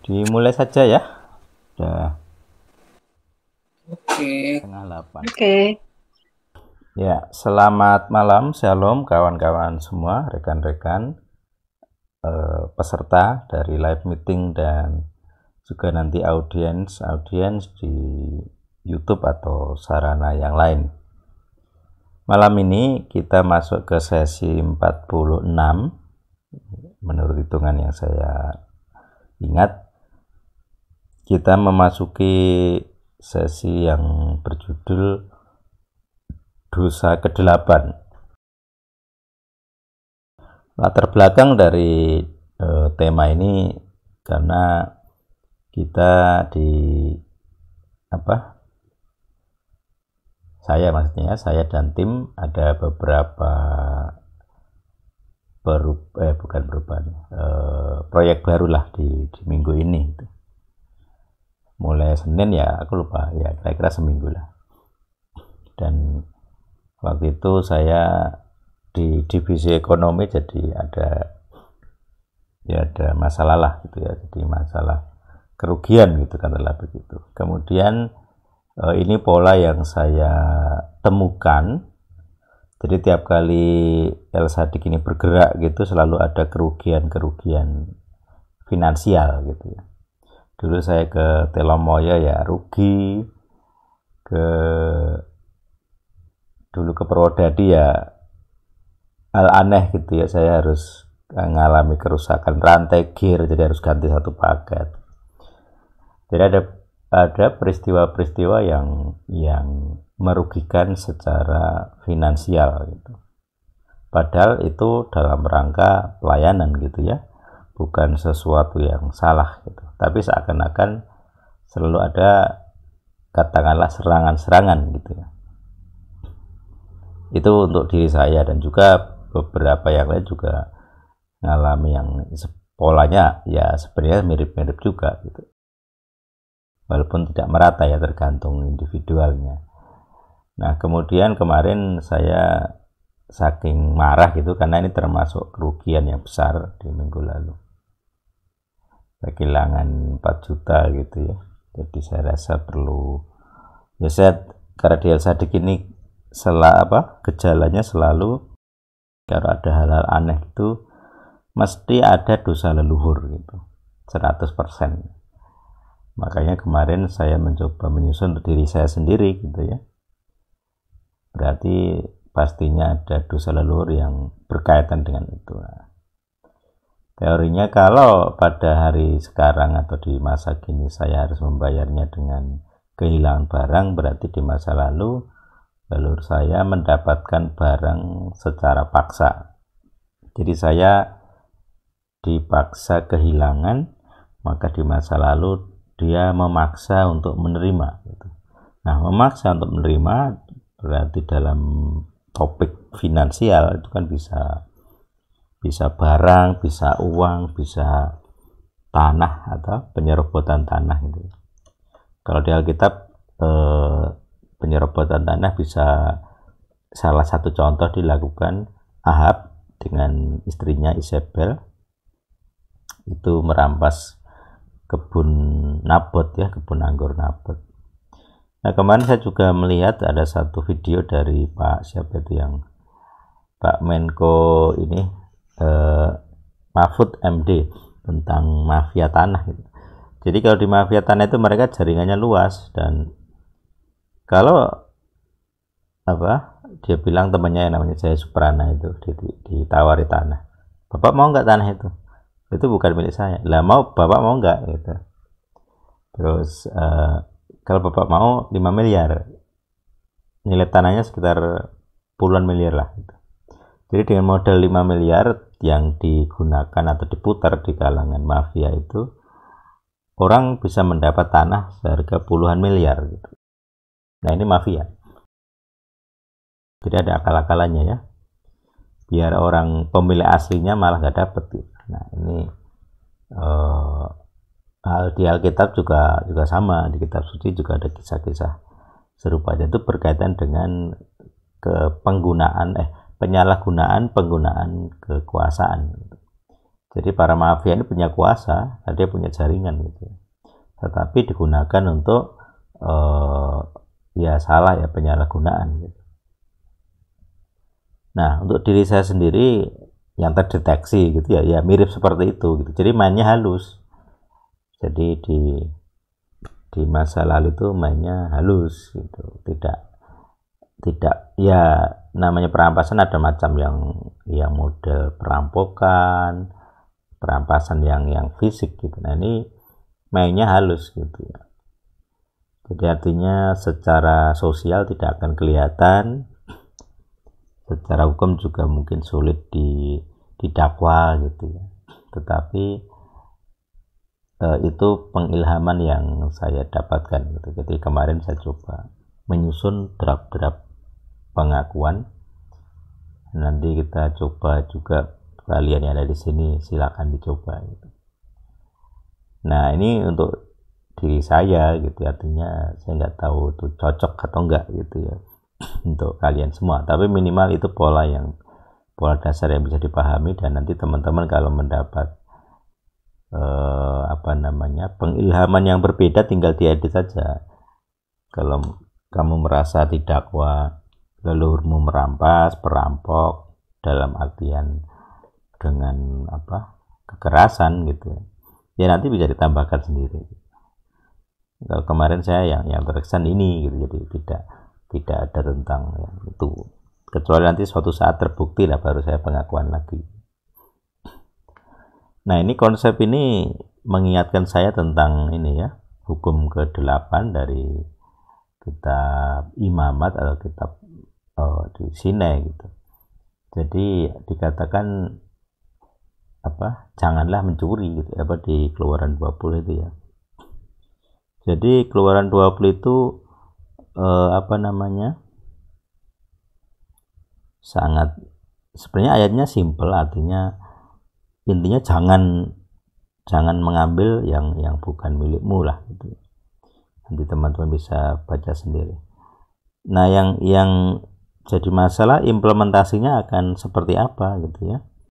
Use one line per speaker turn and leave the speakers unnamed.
Dimulai saja ya. Udah
Oke.
setengah 8.
Oke.
Ya, selamat malam, shalom kawan-kawan semua, rekan-rekan peserta dari live meeting dan juga nanti audiens di YouTube atau sarana yang lain. Malam ini kita masuk ke sesi 46 menurut hitungan yang saya ingat. Kita memasuki sesi yang berjudul dosa ke-8. Latar belakang dari tema ini karena kita saya dan tim ada beberapa proyek baru lah di minggu ini. Mulai Senin ya, aku lupa ya, kira-kira seminggu lah. Dan waktu itu saya di divisi ekonomi, jadi ada masalah lah gitu ya, jadi masalah kerugian gitu katakanlah begitu. Kemudian ini pola yang saya temukan, jadi tiap kali El Sadik ini bergerak gitu selalu ada kerugian finansial gitu ya. Dulu saya ke Telomoyo ya rugi, dulu ke Purwodadi ya hal aneh gitu ya, saya harus mengalami kerusakan rantai gear, jadi harus ganti satu paket. Jadi ada peristiwa-peristiwa yang merugikan secara finansial gitu. Padahal itu dalam rangka pelayanan gitu ya, bukan sesuatu yang salah gitu. Tapi seakan-akan selalu ada katakanlah serangan-serangan gitu ya. Itu untuk diri saya dan juga beberapa yang lain juga mengalami yang polanya ya sebenarnya mirip-mirip juga gitu. Walaupun tidak merata ya, tergantung individualnya. Nah, kemudian kemarin saya saking marah gitu karena ini termasuk kerugian yang besar di minggu lalu. Saya kehilangan 4 juta gitu ya. Jadi saya rasa perlu ya, saya karena di El Sadik ini gejalanya selalu kalau ada hal-hal aneh itu mesti ada dosa leluhur gitu 100%. Makanya kemarin saya mencoba menyusun diri saya sendiri gitu ya, berarti pastinya ada dosa leluhur yang berkaitan dengan itu. Nah, teorinya kalau pada hari sekarang atau di masa kini saya harus membayarnya dengan kehilangan barang, berarti di masa lalu leluhur saya mendapatkan barang secara paksa. Jadi saya dipaksa kehilangan, maka di masa lalu dia memaksa untuk menerima gitu. Nah, memaksa untuk menerima berarti dalam topik finansial itu kan bisa barang, bisa uang, bisa tanah atau penyerobotan tanah gitu. Kalau di Alkitab penyerobotan tanah bisa, salah satu contoh dilakukan Ahab dengan istrinya Isabel, itu merampas kebun Nabot ya, kebun anggur Nabot. Nah, kemarin saya juga melihat ada satu video dari Pak Menko ini Mahfud MD tentang mafia tanah gitu. Jadi kalau di mafia tanah itu mereka jaringannya luas, dan kalau dia bilang temannya yang namanya Jaya Suprana itu ditawari tanah, bapak mau nggak tanah itu bukan milik saya lah, bapak mau nggak gitu. Terus kalau bapak mau 5 miliar, nilai tanahnya sekitar puluhan miliar lah gitu. Jadi dengan modal 5 miliar yang digunakan atau diputar di kalangan mafia itu, orang bisa mendapat tanah seharga puluhan miliar gitu. Nah, ini mafia. Jadi ada akal-akalannya ya, biar orang pemilik aslinya malah nggak dapet gitu. Nah, ini hal di Alkitab juga sama, di kitab suci juga ada kisah-kisah serupa, itu berkaitan dengan penyalahgunaan penggunaan kekuasaan. Jadi para mafia ini punya kuasa, dia punya jaringan gitu. Tetapi digunakan untuk ya salah ya, penyalahgunaan gitu. Nah, untuk diri saya sendiri yang terdeteksi gitu ya mirip seperti itu gitu. Jadi mainnya halus. Jadi di masa lalu itu mainnya halus gitu. Tidak ya, namanya perampasan ada macam yang model perampokan, perampasan yang fisik gitu. Nah, ini mainnya halus gitu ya. Jadi artinya secara sosial tidak akan kelihatan, secara hukum juga mungkin sulit didakwa gitu ya. Tetapi itu pengilhaman yang saya dapatkan gitu. Jadi kemarin saya coba menyusun draft-draft pengakuan. Nanti kita coba juga, kalian yang ada di sini silakan dicoba gitu. Nah, ini untuk diri saya gitu, artinya saya nggak tahu itu cocok atau enggak gitu ya untuk kalian semua, tapi minimal itu pola dasar yang bisa dipahami. Dan nanti teman-teman kalau mendapat pengilhaman yang berbeda tinggal diedit saja. Kalau kamu merasa didakwa leluhurmu merampas, perampok dalam artian dengan kekerasan gitu ya, nanti bisa ditambahkan sendiri. Kalau kemarin saya yang terkesan ini gitu, jadi tidak ada tentang yang itu, kecuali nanti suatu saat terbukti lah baru saya pengakuan lagi. Nah, ini konsep ini mengingatkan saya tentang ini ya, hukum ke-8 dari kitab Imamat atau kitab di Sinai gitu. Jadi dikatakan janganlah mencuri gitu, di Keluaran 20 itu ya. Jadi Keluaran 20 itu sangat, sebenarnya ayatnya simple, artinya intinya jangan mengambil yang bukan milikmu lah gitu. Nanti teman-teman bisa baca sendiri. Nah, yang jadi masalah implementasinya akan seperti apa gitu ya.